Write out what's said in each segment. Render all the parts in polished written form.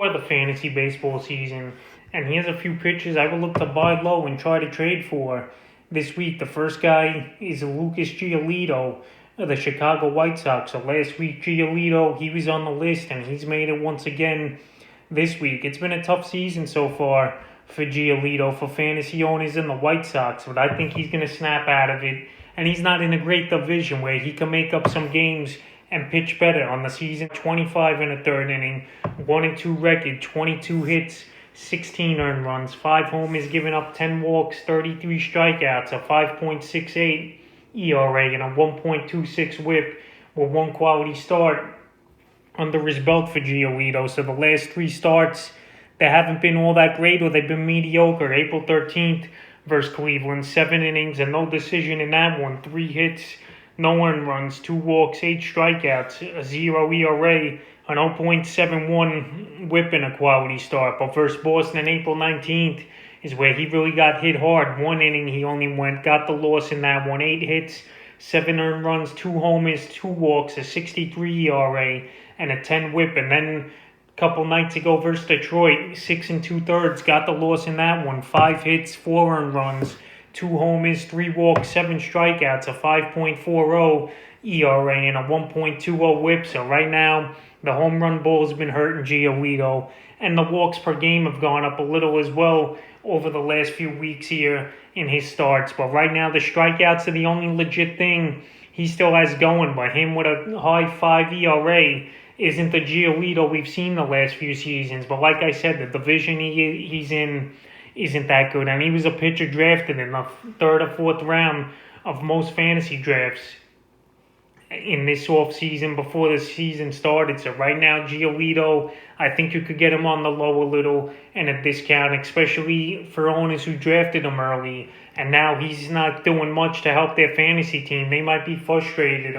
for the fantasy baseball season, and he has a few pitchers I will look to buy low and try to trade for this week. The first guy is Lucas Giolito of the Chicago White Sox. So last week, Giolito, he was on the list, and he's made it once again this week. It's been a tough season so far for Giolito, for fantasy owners in the White Sox, but I think he's going to snap out of it, and he's not in a great division where he can make up some games and pitch better on the season. 25 in the third inning, 1-2 record, 22 hits, 16 earned runs, 5 homers, given up 10 walks, 33 strikeouts, a 5.68 ERA, and a 1.26 whip with one quality start under his belt for Giolito. So the last 3 starts, they haven't been all that great, or they've been mediocre. April 13th versus Cleveland, 7 innings and no decision in that one, 3 hits, no earned runs, 2 walks, 8 strikeouts, a 0 ERA, an 0.71 whip, and a quality start. But versus Boston on April 19th is where he really got hit hard. 1 inning he only got the loss in that one. 8 hits, 7 earned runs, 2 homers, 2 walks, a 63 ERA, and a 10 whip. And then a couple nights ago versus Detroit, 6 2/3, got the loss in that one. 5 hits, 4 earned runs, 2 homers, 3 walks, 7 strikeouts, a 5.40 ERA, and a 1.20 whip. So right now, the home run ball has been hurting Giolito, and the walks per game have gone up a little as well over the last few weeks here in his starts. But right now, the strikeouts are the only legit thing he still has going. But him with a high 5 ERA isn't the Giolito we've seen the last few seasons. But like I said, the division he's in isn't that good. And he was a pitcher drafted in the 3rd or 4th round of most fantasy drafts in this offseason before the season started. So right now, Giolito, I think you could get him on the low a little and a discount, especially for owners who drafted him early. And now he's not doing much to help their fantasy team. They might be frustrated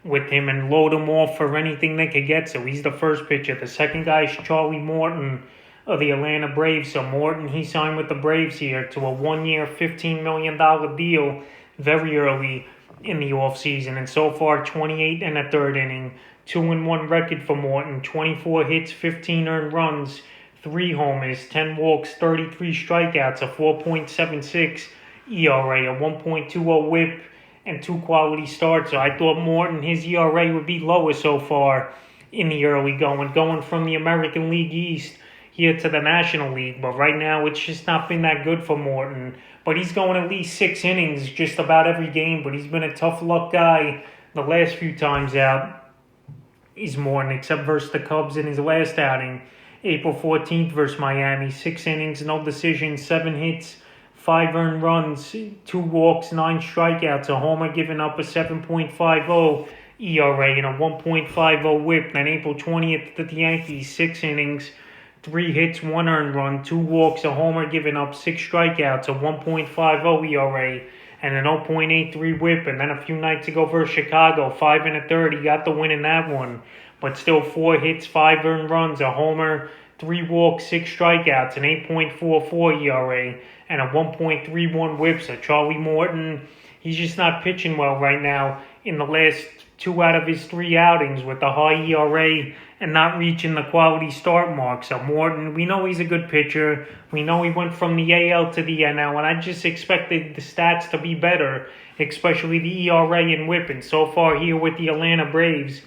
with him and load him off for anything they could get. So he's the first pitcher. The second guy is Charlie Morton of the Atlanta Braves. So Morton, he signed with the Braves here to a 1-year, $15 million deal very early in the offseason. And so far, 28 in the third inning, 2-1 record for Morton, 24 hits, 15 earned runs, 3 homers, 10 walks, 33 strikeouts, a 4.76 ERA, a 1.20 whip, and 2 quality starts. So I thought Morton, his ERA would be lower so far in the early going from the American League East here to the National League. But right now, it's just not been that good for Morton. But he's going at least 6 innings just about every game. But he's been a tough luck guy the last few times out. He's Morton, except versus the Cubs in his last outing. April 14th versus Miami, 6 innings, no decision, 7 hits, 5 earned runs, 2 walks, 9 strikeouts, a homer, giving up a 7.50 ERA and a 1.50 whip. Then April 20th at the Yankees, 6 innings, 3 hits, 1 earned run, 2 walks, a homer, giving up 6 strikeouts, a 1.50 ERA, and an 0.83 whip. And then a few nights ago versus Chicago, 5 1/3, he got the win in that one. But still 4 hits, 5 earned runs, a homer, 3 walks, 6 strikeouts, an 8.44 ERA, and a 1.31 whip. So Charlie Morton, he's just not pitching well right now in the last 2 out of his 3 outings with the high ERA and not reaching the quality start mark. So Morton, we know he's a good pitcher. We know he went from the AL to the NL, and I just expected the stats to be better, especially the ERA and whip. And so far here with the Atlanta Braves,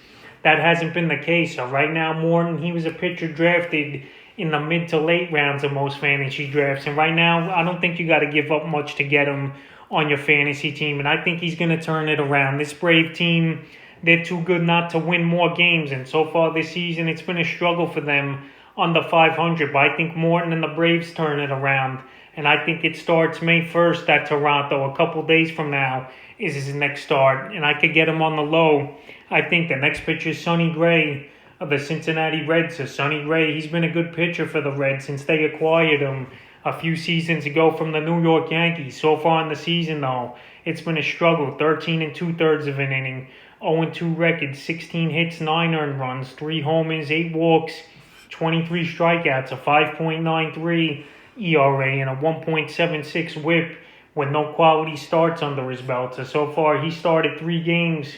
that hasn't been the case. So right now, Morton, he was a pitcher drafted in the mid to late rounds of most fantasy drafts. And right now, I don't think you got to give up much to get him on your fantasy team. And I think he's going to turn it around. This Brave team, they're too good not to win more games. And so far this season, it's been a struggle for them under 500. But I think Morton and the Braves turn it around. And I think it starts May 1st at Toronto. A couple days from now is his next start. And I could get him on the low. I think the next pitcher is Sonny Gray of the Cincinnati Reds. So Sonny Gray, he's been a good pitcher for the Reds since they acquired him a few seasons ago from the New York Yankees. So far in the season, though, it's been a struggle. 13 2/3 of an inning, 0-2 record, 16 hits, 9 earned runs, 3 homers, 8 walks, 23 strikeouts, a 5.93 ERA, and a 1.76 whip with no quality starts under his belt. So far, he started 3 games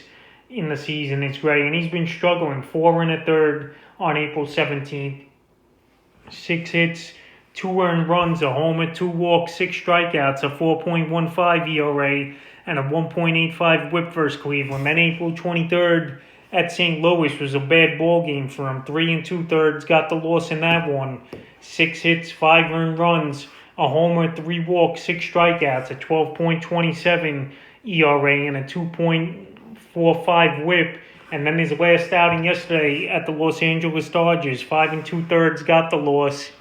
in the season. It's great, and he's been struggling. 4 1/3 on April 17th. 6 hits, 2 earned runs, a homer, 2 walks, 6 strikeouts, a 4.15 ERA, and a 1.85 whip versus Cleveland. Then April 23rd at St. Louis was a bad ball game for him. 3 2/3 got the loss in that one. 6 hits, 5 earned runs, a homer, 3 walks, 6 strikeouts, a 12.27 ERA, and a 2.45 whip. And then his last outing yesterday at the Los Angeles Dodgers, 5 2/3 got the loss.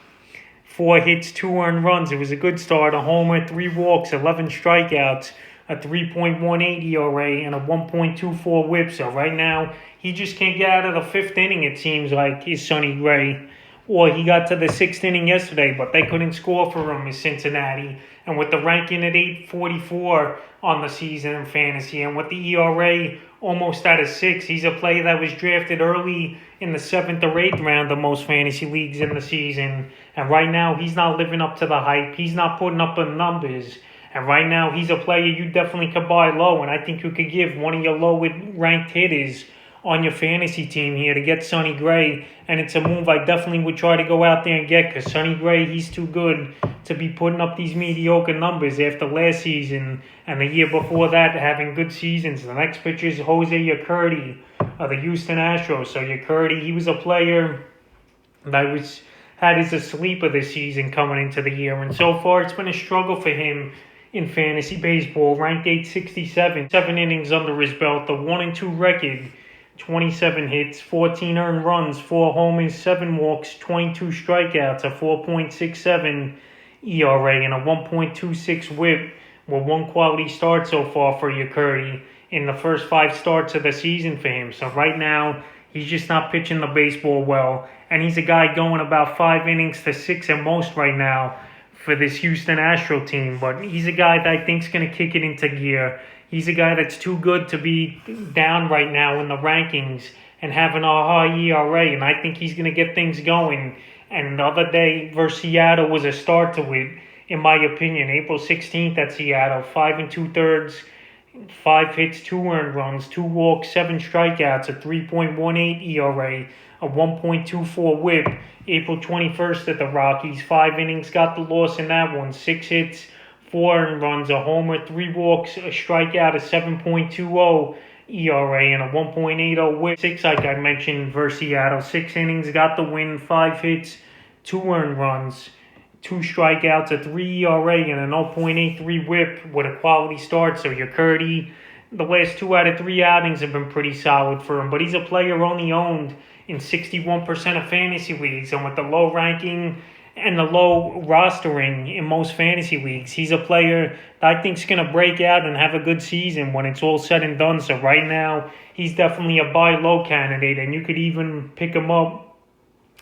4 hits, 2 earned runs. It was a good start. A homer, 3 walks, 11 strikeouts, a 3.18 ERA, and a 1.24 whip. So right now, he just can't get out of the 5th inning, it seems like, is Sonny Gray. Or he got to the 6th inning yesterday, but they couldn't score for him in Cincinnati. And with the ranking at 844 on the season in fantasy, and with the ERA almost at a 6, he's a player that was drafted early in the 7th or 8th round of most fantasy leagues in the season. And right now, he's not living up to the hype. He's not putting up the numbers. And right now, he's a player you definitely could buy low. And I think you could give one of your low-ranked hitters on your fantasy team here to get Sonny Gray. And it's a move I definitely would try to go out there and get, because Sonny Gray, he's too good to be putting up these mediocre numbers after last season and the year before that having good seasons. The next pitcher is Jose Urquidy of the Houston Astros. So Urquidy, he was a player that had as a sleeper this season coming into the year. And so far, it's been a struggle for him in fantasy baseball. Ranked 867, 7 innings under his belt, the 1-2 record, 27 hits, 14 earned runs, 4 homers, 7 walks, 22 strikeouts, a 4.67 ERA, and a 1.26 whip. With 1 quality start so far for Urquidy in the first 5 starts of the season for him. So right now, he's just not pitching the baseball well. And he's a guy going about 5 innings to 6 at most right now for this Houston Astro team. But he's a guy that I think is going to kick it into gear. He's a guy that's too good to be down right now in the rankings and having a high ERA. And I think he's going to get things going. And the other day versus Seattle was a start to it, in my opinion. April 16th at Seattle, 5 2/3, 5 hits, 2 earned runs, 2 walks, 7 strikeouts, a 3.18 ERA, a 1.24 whip. April 21st at the Rockies, 5 innings, got the loss in that one. 6 hits, 4 earned runs, a homer, 3 walks, a strikeout, a 7.20 ERA, and a 1.80 whip. 6, like I mentioned, versus Seattle. 6 innings, got the win, 5 hits, 2 earned runs, 2 strikeouts, a 3 ERA, and a 0.83 whip with a quality start. So Urquidy, the last 2 out of 3 outings have been pretty solid for him. But he's a player only owned in 61% of fantasy leagues. And with the low ranking and the low rostering in most fantasy leagues, he's a player that I think is going to break out and have a good season when it's all said and done. So right now, he's definitely a buy low candidate. And you could even pick him up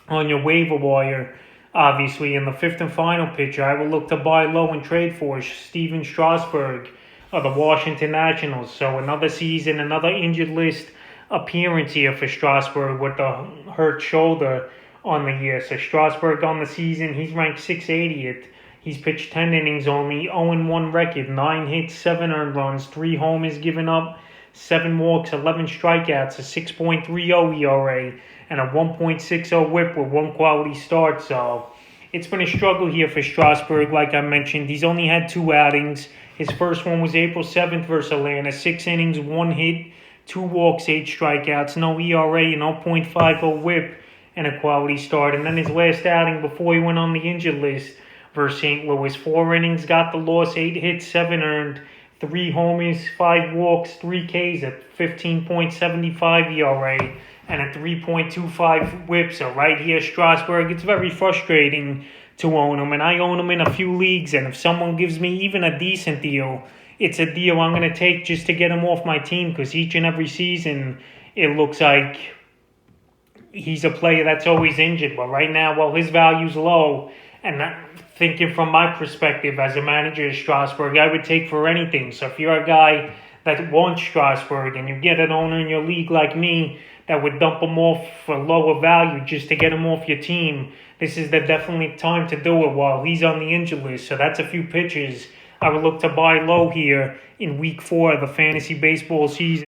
on your waiver wire. Obviously, in the 5th and final pitcher, I will look to buy low and trade for Steven Strasburg of the Washington Nationals. So another season, another injured list appearance here for Strasburg with the hurt shoulder on the year. So Strasburg on the season, he's ranked 680th. He's pitched 10 innings only, 0-1 record, 9 hits, 7 earned runs, 3 homers given up, 7 walks, 11 strikeouts, a 6.30 ERA, and a 1.60 whip with 1 quality start. So it's been a struggle here for Strasburg, like I mentioned. He's only had 2 outings. His first one was April 7th versus Atlanta. 6 innings, 1 hit, 2 walks, 8 strikeouts, no ERA, 0.50 whip, and a quality start. And then his last outing before he went on the injured list versus St. Louis. 4 innings, got the loss, 8 hits, 7 earned, 3 homers, 5 walks, 3 Ks at 15.75 ERA, and a 3.25 whip. So right here, Strasburg, it's very frustrating to own him. And I own him in a few leagues. And if someone gives me even a decent deal, it's a deal I'm going to take just to get him off my team. Because each and every season, it looks like he's a player that's always injured. But right now, well, his value's low. And thinking from my perspective as a manager of Strasburg, I would take for anything. So if you're a guy that wants Strasburg and you get an owner in your league like me that would dump him off for lower value just to get him off your team, this is definitely time to do it while he's on the injured list. So that's a few pitchers I would look to buy low here in week 4 of the fantasy baseball season.